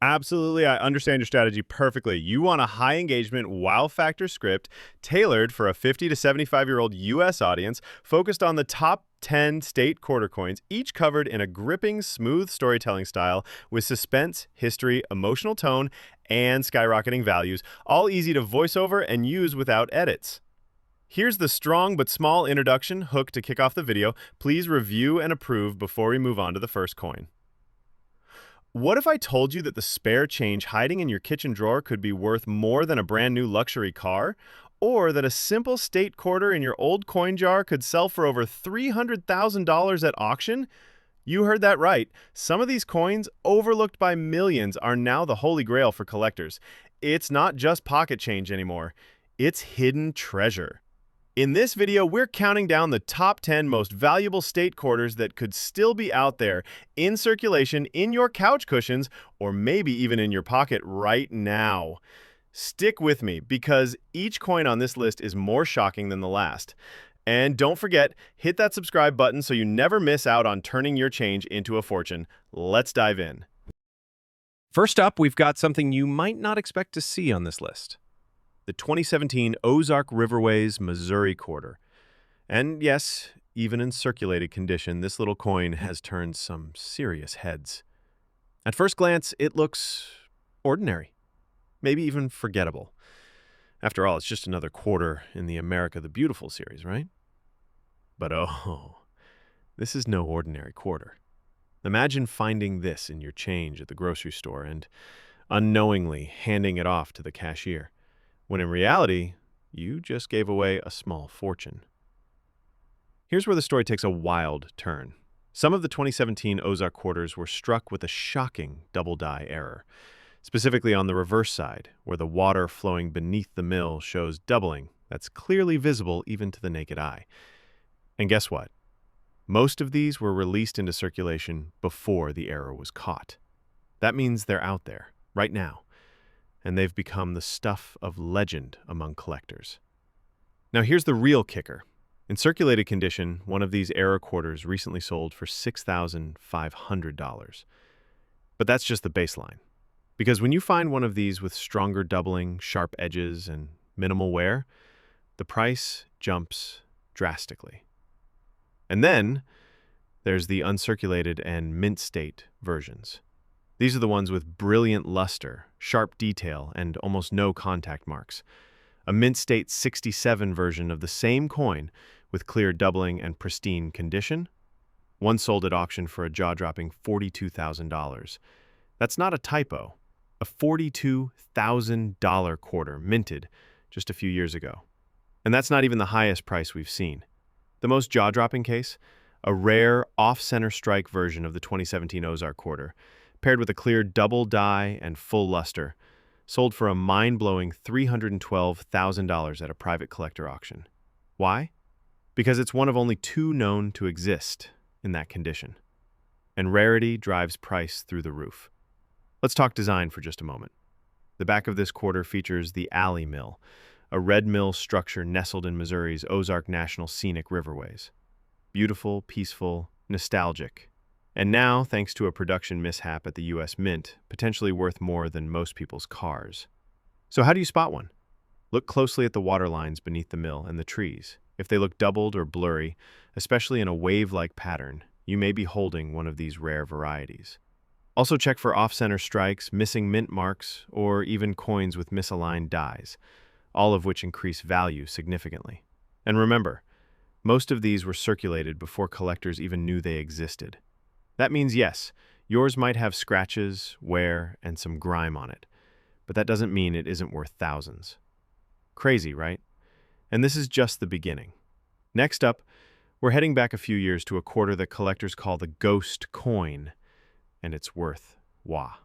Absolutely, I understand your strategy perfectly. You want a high engagement, wow factor script tailored for a 50 to 75-year-old US audience, focused on the top 10 state quarter coins, each covered in a gripping, smooth storytelling style with suspense, history, emotional tone, and skyrocketing values, all easy to voice over and use without edits. Here's the strong but small introduction hook to kick off the video. Please review and approve before we move on to the first coin. What if I told you that the spare change hiding in your kitchen drawer could be worth more than a brand new luxury car? Or that a simple state quarter in your old coin jar could sell for over $300,000 at auction? You heard that right. Some of these coins, overlooked by millions, are now the holy grail for collectors. It's not just pocket change anymore. It's hidden treasure. In this video, we're counting down the top 10 most valuable state quarters that could still be out there in circulation, in your couch cushions, or maybe even in your pocket right now. Stick with me because each coin on this list is more shocking than the last. And don't forget, hit that subscribe button so you never miss out on turning your change into a fortune. Let's dive in. First up, we've got something you might not expect to see on this list. The 2017 Ozark Riverways Missouri Quarter. And yes, even in circulated condition, this little coin has turned some serious heads. At first glance, it looks ordinary, maybe even forgettable. After all, it's just another quarter in the America the Beautiful series, right? But oh, this is no ordinary quarter. Imagine finding this in your change at the grocery store and unknowingly handing it off to the cashier, when in reality, you just gave away a small fortune. Here's where the story takes a wild turn. Some of the 2017 Ozark quarters were struck with a shocking double die error, specifically on the reverse side, where the water flowing beneath the mill shows doubling that's clearly visible even to the naked eye. And guess what? Most of these were released into circulation before the error was caught. That means they're out there, right now, and they've become the stuff of legend among collectors. Now here's the real kicker. In circulated condition, one of these error quarters recently sold for $6,500. But that's just the baseline. Because when you find one of these with stronger doubling, sharp edges, and minimal wear, the price jumps drastically. And then there's the uncirculated and mint state versions. These are the ones with brilliant luster, sharp detail, and almost no contact marks. A mint state 67 version of the same coin with clear doubling and pristine condition. One sold at auction for a jaw-dropping $42,000. That's not a typo. A $42,000 quarter minted just a few years ago. And that's not even the highest price we've seen. The most jaw-dropping case, a rare off-center strike version of the 2017 Ozark quarter, paired with a clear double die and full luster, sold for a mind-blowing $312,000 at a private collector auction. Why? Because it's one of only two known to exist in that condition. And rarity drives price through the roof. Let's talk design for just a moment. The back of this quarter features the Alley Mill, a red mill structure nestled in Missouri's Ozark National Scenic Riverways. Beautiful, peaceful, nostalgic. And now, thanks to a production mishap at the U.S. Mint, potentially worth more than most people's cars. So how do you spot one? Look closely at the water lines beneath the mill and the trees. If they look doubled or blurry, especially in a wave-like pattern, you may be holding one of these rare varieties. Also check for off-center strikes, missing mint marks, or even coins with misaligned dies, all of which increase value significantly. And remember, most of these were circulated before collectors even knew they existed. That means yes, yours might have scratches, wear, and some grime on it, but that doesn't mean it isn't worth thousands. Crazy, right? And this is just the beginning. Next up, we're heading back a few years to a quarter that collectors call the ghost coin, and it's worth wah.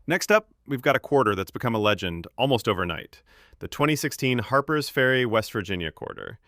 Next up, we've got a quarter that's become a legend almost overnight, the 2016 Harper's Ferry, West Virginia quarter.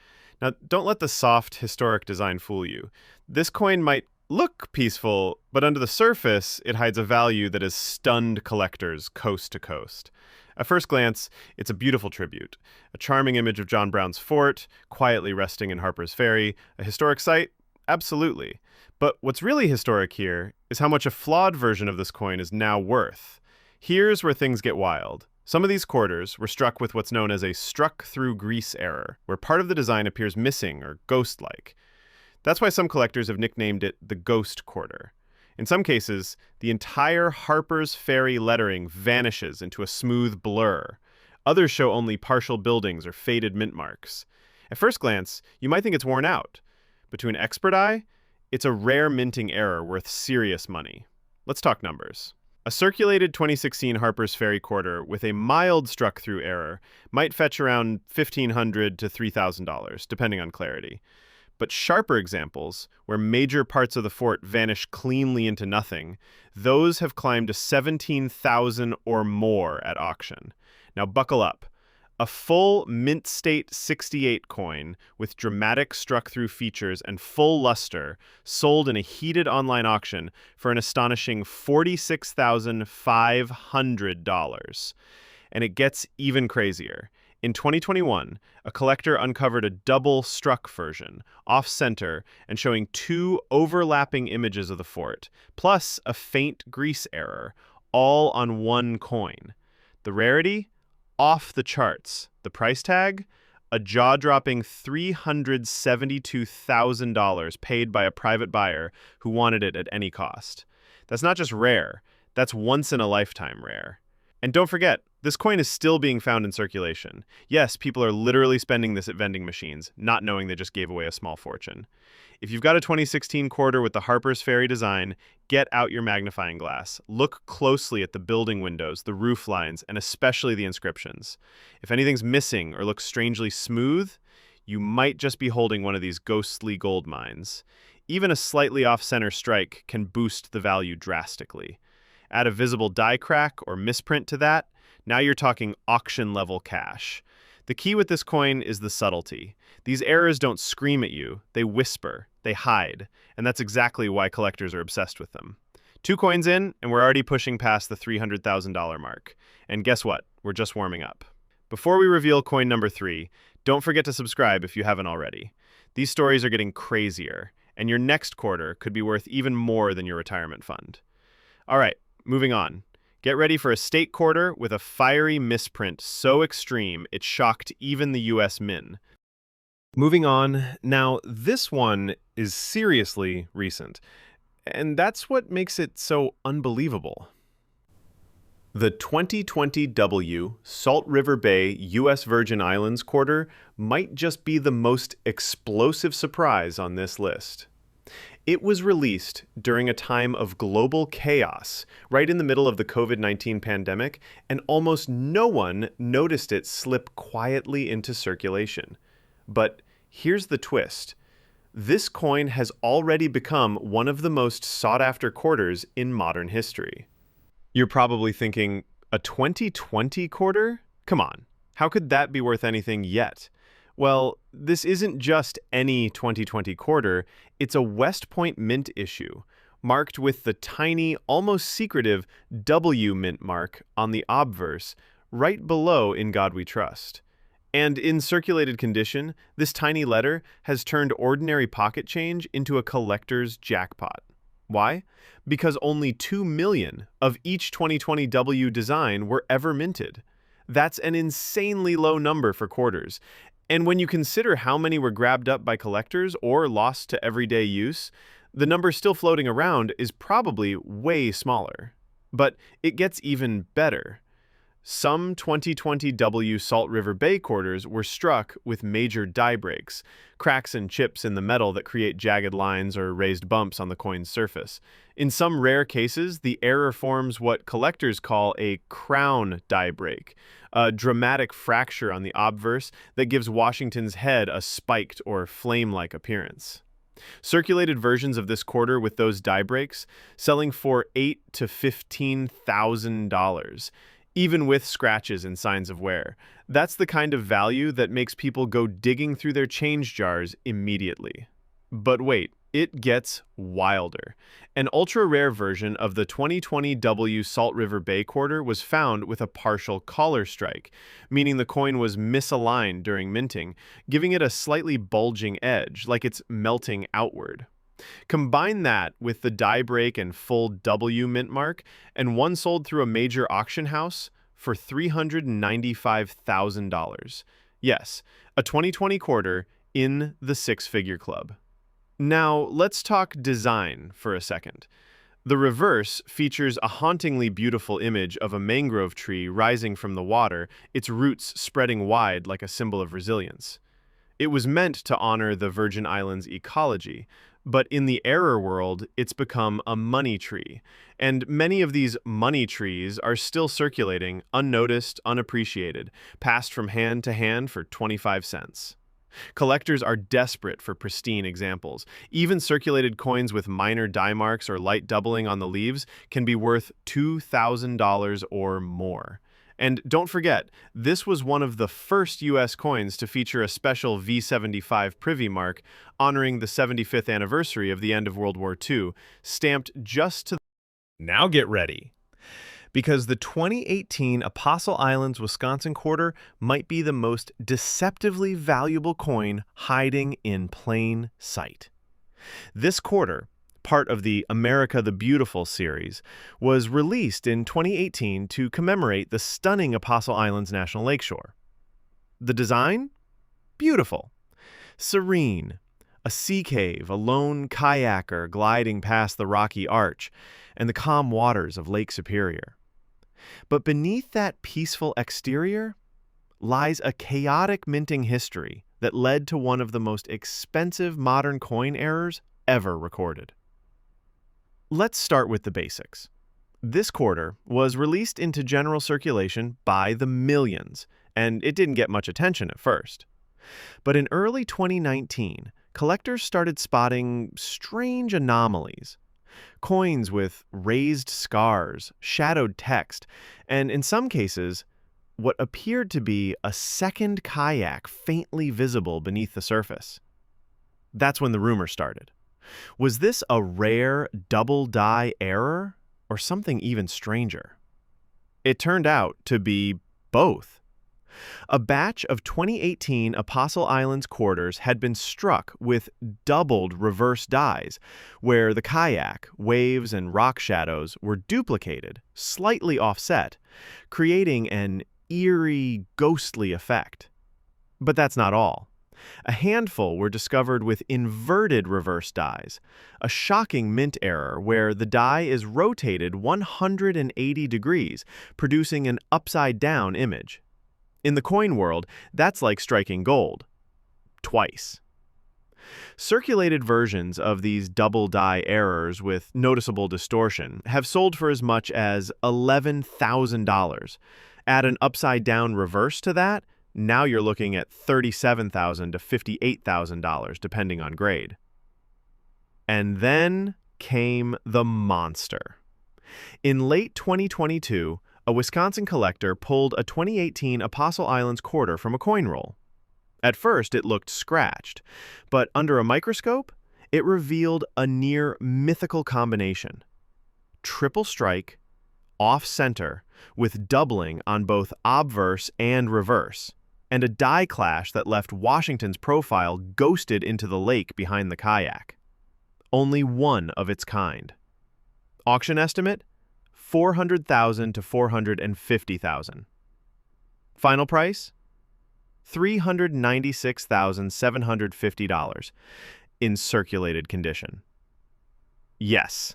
Now, don't let the soft, historic design fool you. This coin might look peaceful, but under the surface, it hides a value that has stunned collectors coast to coast. At first glance, it's a beautiful tribute. A charming image of John Brown's fort, quietly resting in Harper's Ferry. A historic site? Absolutely. But what's really historic here is how much a flawed version of this coin is now worth. Here's where things get wild. Some of these quarters were struck with what's known as a struck-through grease error, where part of the design appears missing or ghost-like. That's why some collectors have nicknamed it the ghost quarter. In some cases, the entire Harper's Ferry lettering vanishes into a smooth blur. Others show only partial buildings or faded mint marks. At first glance, you might think it's worn out, but to an expert eye, it's a rare minting error worth serious money. Let's talk numbers. A circulated 2016 Harper's Ferry quarter with a mild struck-through error might fetch around $1,500 to $3,000, depending on clarity. But sharper examples, where major parts of the fort vanish cleanly into nothing, those have climbed to $17,000 or more at auction. Now buckle up. A full Mint State 68 coin with dramatic struck-through features and full luster sold in a heated online auction for an astonishing $46,500. And it gets even crazier. In 2021, a collector uncovered a double struck version, off-center and showing two overlapping images of the fort, plus a faint grease error, all on one coin. The rarity? Off the charts. The price tag? A jaw-dropping $372,000 paid by a private buyer who wanted it at any cost. That's not just rare, that's once-in-a-lifetime rare. And don't forget, this coin is still being found in circulation. Yes, people are literally spending this at vending machines, not knowing they just gave away a small fortune. If you've got a 2016 quarter with the Harper's Ferry design, get out your magnifying glass. Look closely at the building windows, the roof lines, and especially the inscriptions. If anything's missing or looks strangely smooth, you might just be holding one of these ghostly gold mines. Even a slightly off-center strike can boost the value drastically. Add a visible die crack or misprint to that, now you're talking auction-level cash. The key with this coin is the subtlety. These errors don't scream at you, they whisper, they hide, and that's exactly why collectors are obsessed with them. 2 coins in, and we're already pushing past the $300,000 mark. And guess what? We're just warming up. Before we reveal coin number 3, don't forget to subscribe if you haven't already. These stories are getting crazier, and your next quarter could be worth even more than your retirement fund. All right, moving on. Get ready for a state quarter with a fiery misprint so extreme it shocked even the U.S. Mint. Moving on, now this one is seriously recent, and that's what makes it so unbelievable. The 2020 W Salt River Bay, U.S. Virgin Islands quarter might just be the most explosive surprise on this list. It was released during a time of global chaos, right in the middle of the COVID-19 pandemic, and almost no one noticed it slip quietly into circulation. But here's the twist. This coin has already become one of the most sought-after quarters in modern history. You're probably thinking, a 2020 quarter? Come on, how could that be worth anything yet? Well, this isn't just any 2020 quarter, it's a West Point Mint issue, marked with the tiny, almost secretive W mint mark on the obverse, right below In God We Trust. And in circulated condition, this tiny letter has turned ordinary pocket change into a collector's jackpot. Why? Because only 2 million of each 2020 W design were ever minted. That's an insanely low number for quarters. And when you consider how many were grabbed up by collectors or lost to everyday use, the number still floating around is probably way smaller. But it gets even better. Some 2020 W Salt River Bay quarters were struck with major die breaks, cracks and chips in the metal that create jagged lines or raised bumps on the coin's surface. In some rare cases, the error forms what collectors call a crown die break, a dramatic fracture on the obverse that gives Washington's head a spiked or flame-like appearance. Circulated versions of this quarter with those die breaks selling for $8,000 to $15,000. Even with scratches and signs of wear. That's the kind of value that makes people go digging through their change jars immediately. But wait, it gets wilder. An ultra-rare version of the 2020 W Salt River Bay quarter was found with a partial collar strike, meaning the coin was misaligned during minting, giving it a slightly bulging edge, like it's melting outward. Combine that with the die break and full W mint mark, and one sold through a major auction house for $395,000. Yes, a 2020 quarter in the six-figure club. Now, let's talk design for a second. The reverse features a hauntingly beautiful image of a mangrove tree rising from the water, its roots spreading wide like a symbol of resilience. It was meant to honor the Virgin Islands ecology, but in the error world, it's become a money tree, and many of these money trees are still circulating, unnoticed, unappreciated, passed from hand to hand for 25 cents. Collectors are desperate for pristine examples. Even circulated coins with minor die marks or light doubling on the leaves can be worth $2,000 or more. And don't forget, this was one of the first U.S. coins to feature a special V75 privy mark honoring the 75th anniversary of the end of World War II, stamped just to... Now get ready, because the 2018 Apostle Islands Wisconsin quarter might be the most deceptively valuable coin hiding in plain sight. This quarter, part of the America the Beautiful series, was released in 2018 to commemorate the stunning Apostle Islands National Lakeshore. The design? Beautiful. Serene. A sea cave, a lone kayaker gliding past the rocky arch, and the calm waters of Lake Superior. But beneath that peaceful exterior lies a chaotic minting history that led to one of the most expensive modern coin errors ever recorded. Let's start with the basics. This quarter was released into general circulation by the millions, and it didn't get much attention at first. But in early 2019, collectors started spotting strange anomalies. Coins with raised scars, shadowed text, and in some cases, what appeared to be a second kayak faintly visible beneath the surface. That's when the rumor started. Was this a rare double die error, or something even stranger? It turned out to be both. A batch of 2018 Apostle Islands quarters had been struck with doubled reverse dies, where the kayak, waves, and rock shadows were duplicated, slightly offset, creating an eerie, ghostly effect. But that's not all. A handful were discovered with inverted reverse dies, a shocking mint error where the die is rotated 180 degrees, producing an upside-down image. In the coin world, that's like striking gold. Twice. Circulated versions of these double die errors with noticeable distortion have sold for as much as $11,000. Add an upside-down reverse to that, now you're looking at $37,000 to $58,000, depending on grade. And then came the monster. In late 2022, a Wisconsin collector pulled a 2018 Apostle Islands quarter from a coin roll. At first, it looked scratched, but under a microscope, it revealed a near mythical combination. Triple strike, off-center, with doubling on both obverse and reverse, and a die clash that left Washington's profile ghosted into the lake behind the kayak. Only one of its kind. Auction estimate? $400,000 to $450,000. Final price? $396,750 in circulated condition. Yes,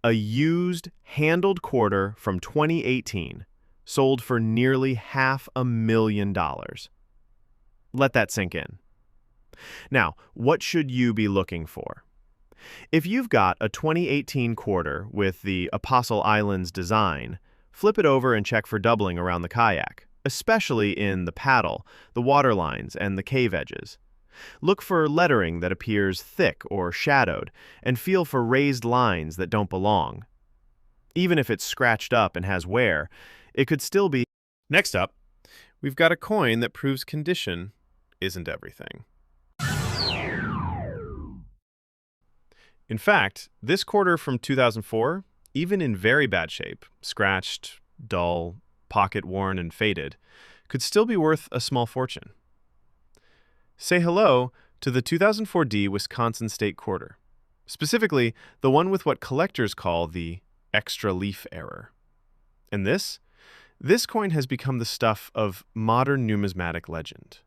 a used, handled quarter from 2018 sold for nearly $500,000. Let that sink in. Now, what should you be looking for? If you've got a 2018 quarter with the Apostle Islands design, flip it over and check for doubling around the kayak, especially in the paddle, the water lines, and the cave edges. Look for lettering that appears thick or shadowed, and feel for raised lines that don't belong. Even if it's scratched up and has wear, it could still be... Next up, we've got a coin that proves condition isn't everything. In fact, this quarter from 2004, even in very bad shape, scratched, dull, pocket-worn, and faded, could still be worth a small fortune. Say hello to the 2004D Wisconsin State Quarter, Specifically, the one with what collectors call the extra leaf error. And this coin has become the stuff of modern numismatic legend.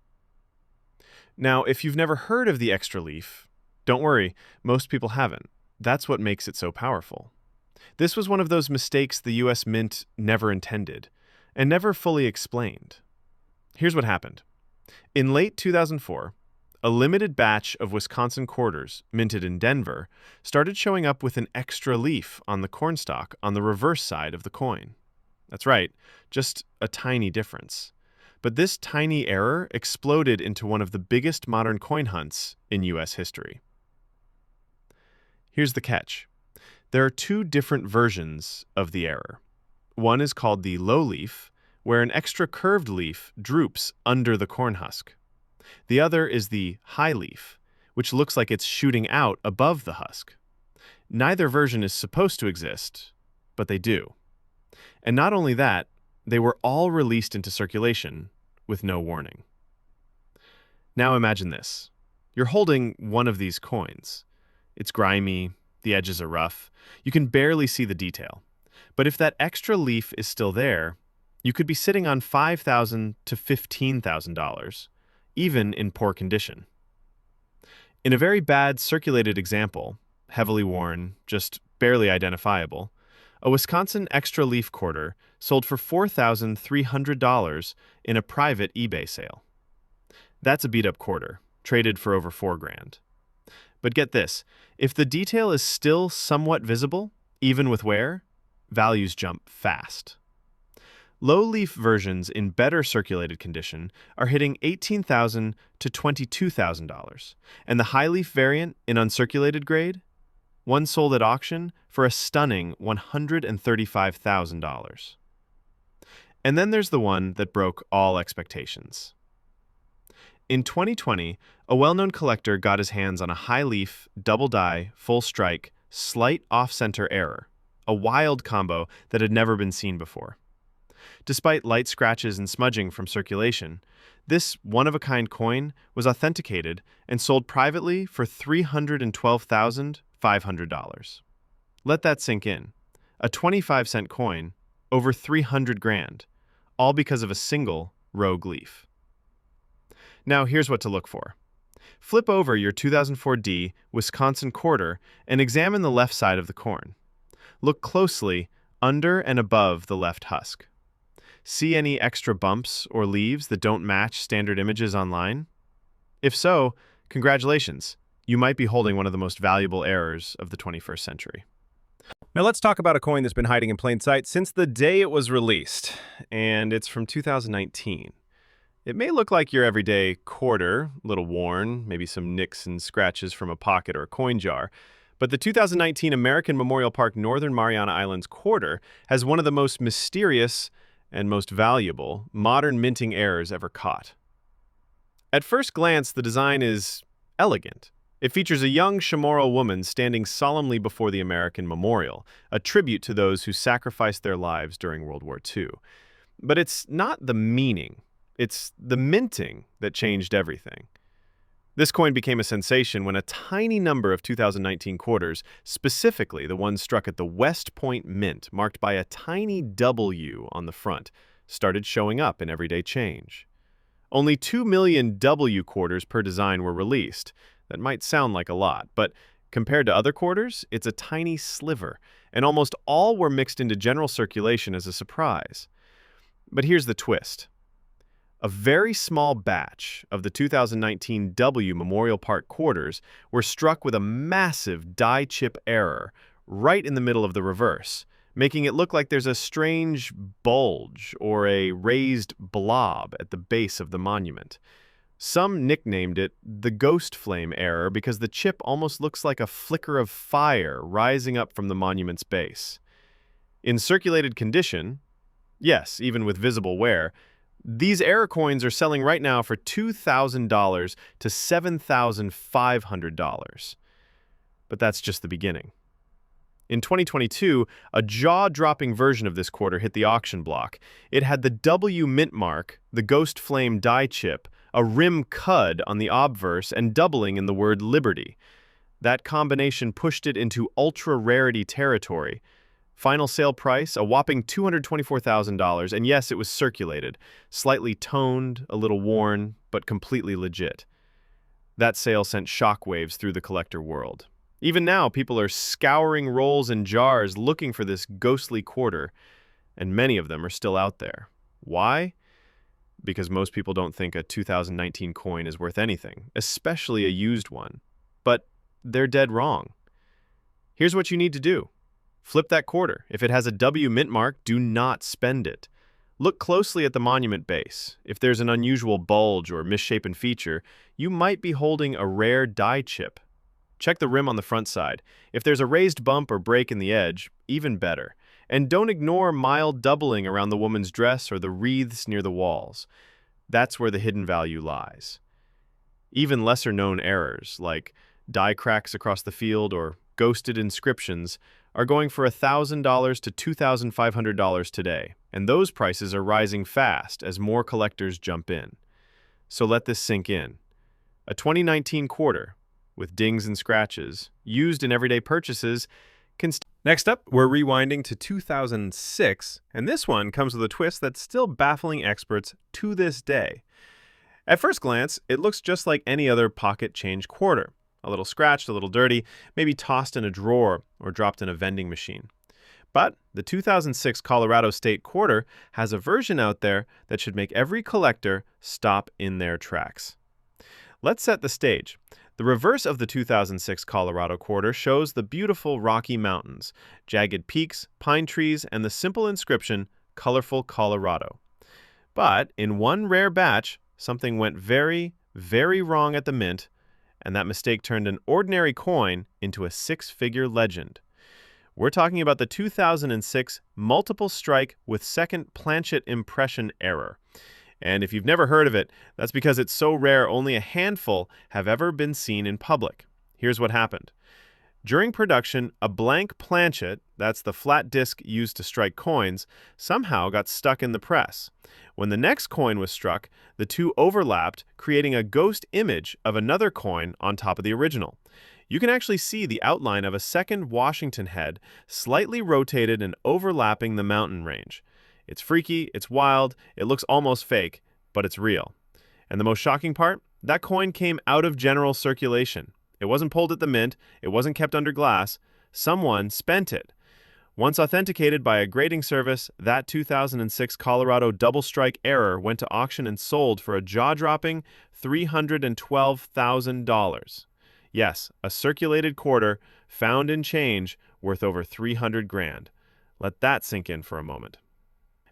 Now, if you've never heard of the extra leaf, don't worry, most people haven't. That's what makes it so powerful. This was one of those mistakes the US Mint never intended, and never fully explained. Here's what happened. In late 2004, a limited batch of Wisconsin quarters, minted in Denver, started showing up with an extra leaf on the cornstalk on the reverse side of the coin. That's right, just a tiny difference. But this tiny error exploded into one of the biggest modern coin hunts in US history. Here's the catch. There are two different versions of the error. One is called the low leaf, where an extra curved leaf droops under the corn husk. The other is the high leaf, which looks like it's shooting out above the husk. Neither version is supposed to exist, but they do. And not only that, they were all released into circulation with no warning. Now imagine this. You're holding one of these coins. It's grimy, the edges are rough, you can barely see the detail. But if that extra leaf is still there, you could be sitting on $5,000 to $15,000, even in poor condition. In a very bad circulated example, heavily worn, just barely identifiable, a Wisconsin extra leaf quarter sold for $4,300 in a private eBay sale. That's a beat-up quarter, traded for over $4,000. But get this, if the detail is still somewhat visible, even with wear, values jump fast. Low-leaf versions in better circulated condition are hitting $18,000 to $22,000, and the high-leaf variant in uncirculated grade, one sold at auction for a stunning $135,000. And then there's the one that broke all expectations. In 2020, a well-known collector got his hands on a high-leaf, double-die, full-strike, slight off-center error, a wild combo that had never been seen before. Despite light scratches and smudging from circulation, this one-of-a-kind coin was authenticated and sold privately for $312,500. Let that sink in. A 25-cent coin, over $300,000, all because of a single rogue leaf. Now here's what to look for. Flip over your 2004D Wisconsin quarter and examine the left side of the corn. Look closely under and above the left husk. See any extra bumps or leaves that don't match standard images online? If so, congratulations. You might be holding one of the most valuable errors of the 21st century. Now let's talk about a coin that's been hiding in plain sight since the day it was released, and it's from 2019. It may look like your everyday quarter, a little worn, maybe some nicks and scratches from a pocket or a coin jar, but the 2019 American Memorial Park Northern Mariana Islands quarter has one of the most mysterious and most valuable modern minting errors ever caught. At first glance, the design is elegant. It features a young Chamorro woman standing solemnly before the American Memorial, a tribute to those who sacrificed their lives during World War II. But it's not the meaning. It's the minting that changed everything. This coin became a sensation when a tiny number of 2019 quarters, specifically the ones struck at the West Point Mint, marked by a tiny W on the front, started showing up in everyday change. Only 2 million W quarters per design were released. That might sound like a lot, but compared to other quarters, it's a tiny sliver, and almost all were mixed into general circulation as a surprise. But here's the twist. A very small batch of the 2019 W Memorial Park quarters were struck with a massive die chip error right in the middle of the reverse, making it look like there's a strange bulge or a raised blob at the base of the monument. Some nicknamed it the ghost flame error because the chip almost looks like a flicker of fire rising up from the monument's base. In circulated condition, yes, even with visible wear, these error coins are selling right now for $2,000 to $7,500. But that's just the beginning. In 2022, a jaw-dropping version of this quarter hit the auction block. It had the W mint mark, the ghost flame die chip, a rim cud on the obverse, and doubling in the word liberty. That combination pushed it into ultra-rarity territory. Final sale price, a whopping $224,000, and yes, it was circulated, slightly toned, a little worn, but completely legit. That sale sent shockwaves through the collector world. Even now, people are scouring rolls and jars looking for this ghostly quarter, and many of them are still out there. Why? Because most people don't think a 2019 coin is worth anything, especially a used one. But they're dead wrong. Here's what you need to do. Flip that quarter. If it has a W mint mark, do not spend it. Look closely at the monument base. If there's an unusual bulge or misshapen feature, you might be holding a rare die chip. Check the rim on the front side. If there's a raised bump or break in the edge, even better. And don't ignore mild doubling around the woman's dress or the wreaths near the walls. That's where the hidden value lies. Even lesser-known errors, like die cracks across the field or ghosted inscriptions, are going for $1,000 to $2,500 today, and those prices are rising fast as more collectors jump in. So let this sink in. A 2019 quarter, with dings and scratches, used in everyday purchases, can... Next up, we're rewinding to 2006, and this one comes with a twist that's still baffling experts to this day. At first glance, it looks just like any other pocket change quarter. A little scratched, a little dirty, maybe tossed in a drawer or dropped in a vending machine. But the 2006 Colorado State quarter has a version out there that should make every collector stop in their tracks. Let's set the stage. The reverse of the 2006 Colorado quarter shows the beautiful Rocky Mountains, jagged peaks, pine trees, and the simple inscription, Colorful Colorado. But in one rare batch, something went very, very wrong at the mint, and that mistake turned an ordinary coin into a six-figure legend. We're talking about the 2006 multiple strike with second planchet impression error. And if you've never heard of it, that's because it's so rare only a handful have ever been seen in public. Here's what happened. During production, a blank planchet, that's the flat disc used to strike coins, somehow got stuck in the press. When the next coin was struck, the two overlapped, creating a ghost image of another coin on top of the original. You can actually see the outline of a second Washington head slightly rotated and overlapping the mountain range. It's freaky, it's wild, it looks almost fake, but it's real. And the most shocking part? That coin came out of general circulation. It wasn't pulled at the mint, it wasn't kept under glass. Someone spent it. Once authenticated by a grading service, that 2006 Colorado double strike error went to auction and sold for a jaw-dropping $312,000. Yes, a circulated quarter, found in change, worth over 300 grand. Let that sink in for a moment.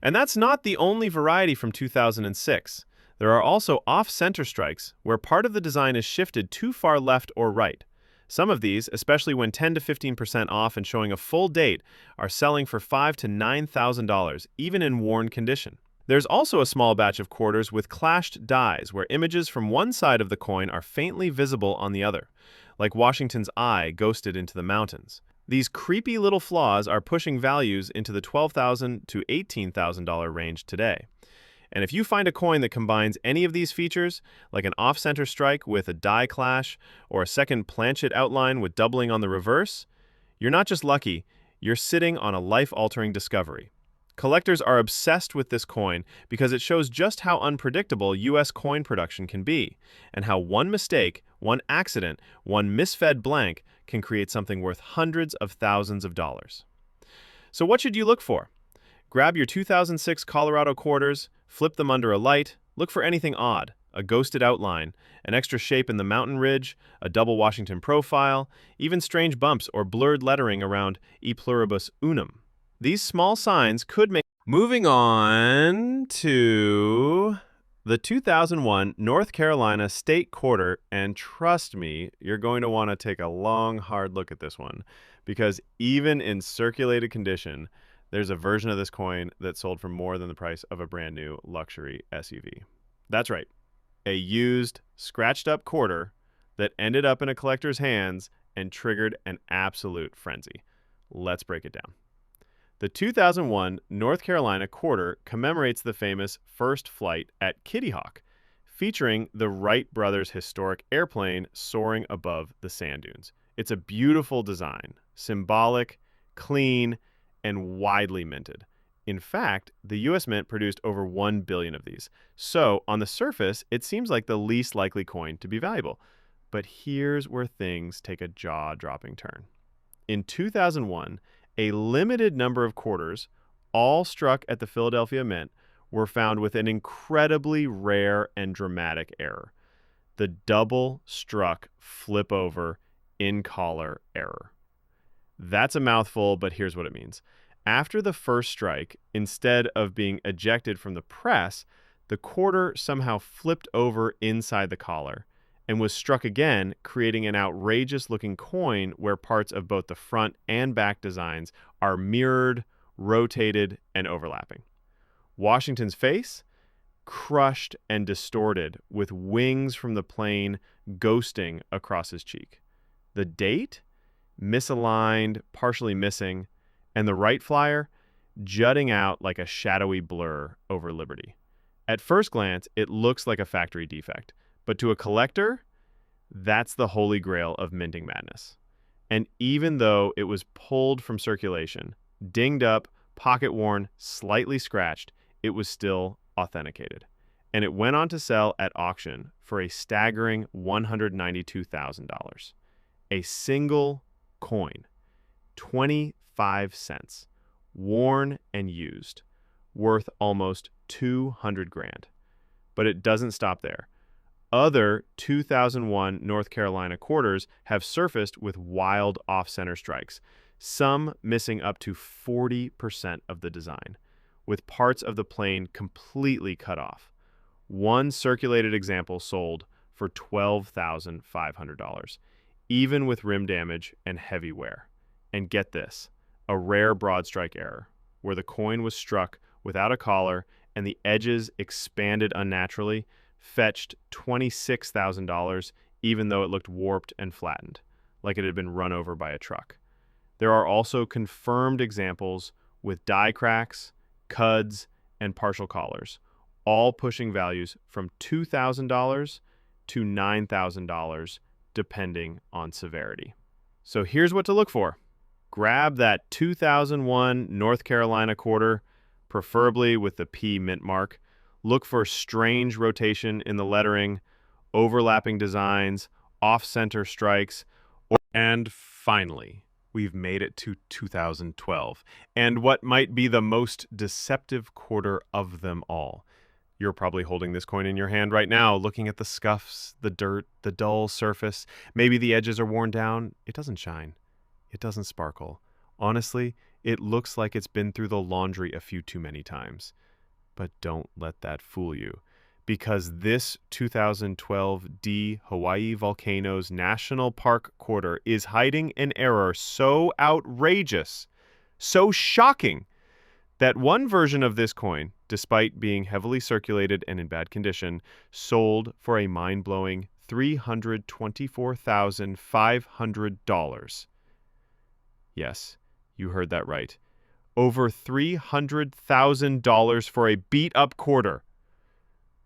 And that's not the only variety from 2006. There are also off-center strikes, where part of the design is shifted too far left or right. Some of these, especially when 10 to 15% off and showing a full date, are selling for $5,000 to $9,000, even in worn condition. There's also a small batch of quarters with clashed dies, where images from one side of the coin are faintly visible on the other, like Washington's eye ghosted into the mountains. These creepy little flaws are pushing values into the $12,000 to $18,000 range today. And if you find a coin that combines any of these features, like an off-center strike with a die clash or a second planchet outline with doubling on the reverse, you're not just lucky, you're sitting on a life-altering discovery. Collectors are obsessed with this coin because it shows just how unpredictable U.S. coin production can be, and how one mistake, one accident, one misfed blank can create something worth hundreds of thousands of dollars. So what should you look for? Grab your 2006 Colorado quarters, flip them under a light, look for anything odd, a ghosted outline, an extra shape in the mountain ridge, a double Washington profile, even strange bumps or blurred lettering around E pluribus unum. These small signs could make... Moving on to the 2001 North Carolina State Quarter, and trust me, you're going to want to take a long, hard look at this one, because even in circulated condition, there's a version of this coin that sold for more than the price of a brand new luxury SUV. That's right, a used, scratched-up quarter that ended up in a collector's hands and triggered an absolute frenzy. Let's break it down. The 2001 North Carolina quarter commemorates the famous first flight at Kitty Hawk, featuring the Wright brothers' historic airplane soaring above the sand dunes. It's a beautiful design, symbolic, clean, and widely minted. In fact, the US Mint produced over 1 billion of these. So, on the surface, it seems like the least likely coin to be valuable. But here's where things take a jaw-dropping turn. In 2001, a limited number of quarters, all struck at the Philadelphia Mint, were found with an incredibly rare and dramatic error: the double struck flip over in collar error. That's a mouthful, but here's what it means. After the first strike, instead of being ejected from the press, the quarter somehow flipped over inside the collar and was struck again, creating an outrageous-looking coin where parts of both the front and back designs are mirrored, rotated, and overlapping. Washington's face? Crushed and distorted, with wings from the plane ghosting across his cheek. The date? Misaligned, partially missing, and the right flyer jutting out like a shadowy blur over Liberty. At first glance, it looks like a factory defect, but to a collector, that's the holy grail of minting madness. And even though it was pulled from circulation, dinged up, pocket-worn, slightly scratched, it was still authenticated. And it went on to sell at auction for a staggering $192,000. A single coin, 25 cents, worn and used, worth almost 200 grand. But it doesn't stop there. Other 2001 North Carolina quarters have surfaced with wild off-center strikes, some missing up to 40% of the design, with parts of the plane completely cut off. One circulated example sold for $12,500, even with rim damage and heavy wear. And get this, a rare broad strike error, where the coin was struck without a collar and the edges expanded unnaturally, fetched $26,000, even though it looked warped and flattened, like it had been run over by a truck. There are also confirmed examples with die cracks, cuds, and partial collars, all pushing values from $2,000 to $9,000, depending on severity. So here's what to look for. Grab that 2001 North Carolina quarter, preferably with the P mint mark. Look for strange rotation in the lettering, overlapping designs, off-center strikes, and finally, we've made it to 2012, and what might be the most deceptive quarter of them all. You're probably holding this coin in your hand right now, looking at the scuffs, the dirt, the dull surface. Maybe the edges are worn down. It doesn't shine. It doesn't sparkle. Honestly, it looks like it's been through the laundry a few too many times. But don't let that fool you, because this 2012 D Hawaii Volcanoes National Park quarter is hiding an error so outrageous, so shocking, that one version of this coin, despite being heavily circulated and in bad condition, sold for a mind-blowing $324,500. Yes, you heard that right. Over $300,000 for a beat-up quarter.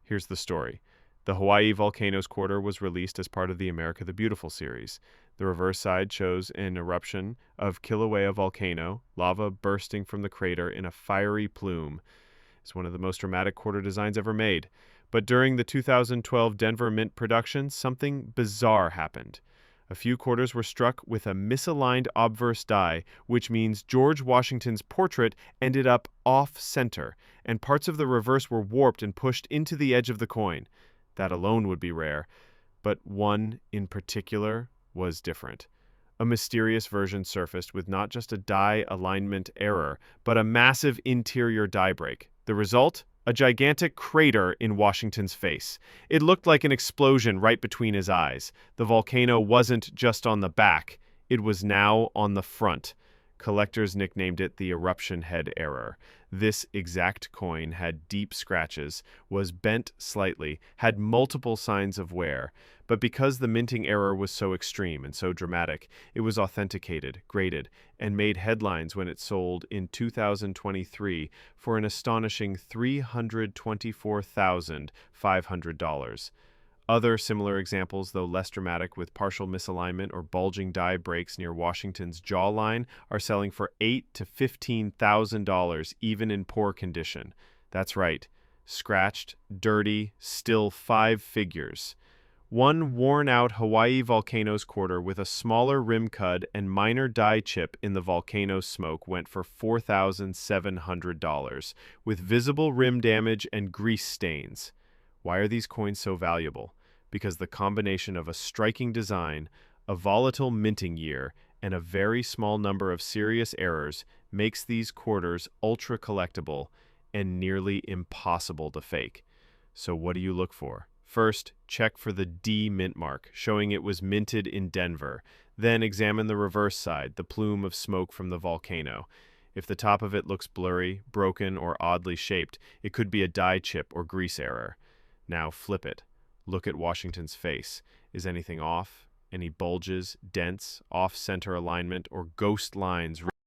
Here's the story. The Hawaii Volcanoes quarter was released as part of the America the Beautiful series. The reverse side shows an eruption of Kilauea volcano, lava bursting from the crater in a fiery plume. It's one of the most dramatic quarter designs ever made. But during the 2012 Denver Mint production, something bizarre happened. A few quarters were struck with a misaligned obverse die, which means George Washington's portrait ended up off-center, and parts of the reverse were warped and pushed into the edge of the coin. That alone would be rare, but one in particular was different. A mysterious version surfaced with not just a die alignment error, but a massive interior die break. The result? A gigantic crater in Washington's face. It looked like an explosion right between his eyes. The volcano wasn't just on the back, it was now on the front. Collectors nicknamed it the eruption head error. This exact coin had deep scratches, was bent slightly, had multiple signs of wear, but because the minting error was so extreme and so dramatic, it was authenticated, graded, and made headlines when it sold in 2023 for an astonishing $324,500. Other similar examples, though less dramatic, with partial misalignment or bulging die breaks near Washington's jawline, are selling for $8,000 to $15,000, even in poor condition. That's right, scratched, dirty, still five figures. One worn-out Hawaii Volcanoes quarter with a smaller rim cud and minor die chip in the volcano smoke went for $4,700, with visible rim damage and grease stains. Why are these coins so valuable? Because the combination of a striking design, a volatile minting year, and a very small number of serious errors makes these quarters ultra collectible and nearly impossible to fake. So what do you look for? First, check for the D mint mark, showing it was minted in Denver. Then examine the reverse side, the plume of smoke from the volcano. If the top of it looks blurry, broken, or oddly shaped, it could be a die chip or grease error. Now flip it. Look at Washington's face. Is anything off? Any bulges, dents, off-center alignment, or ghost lines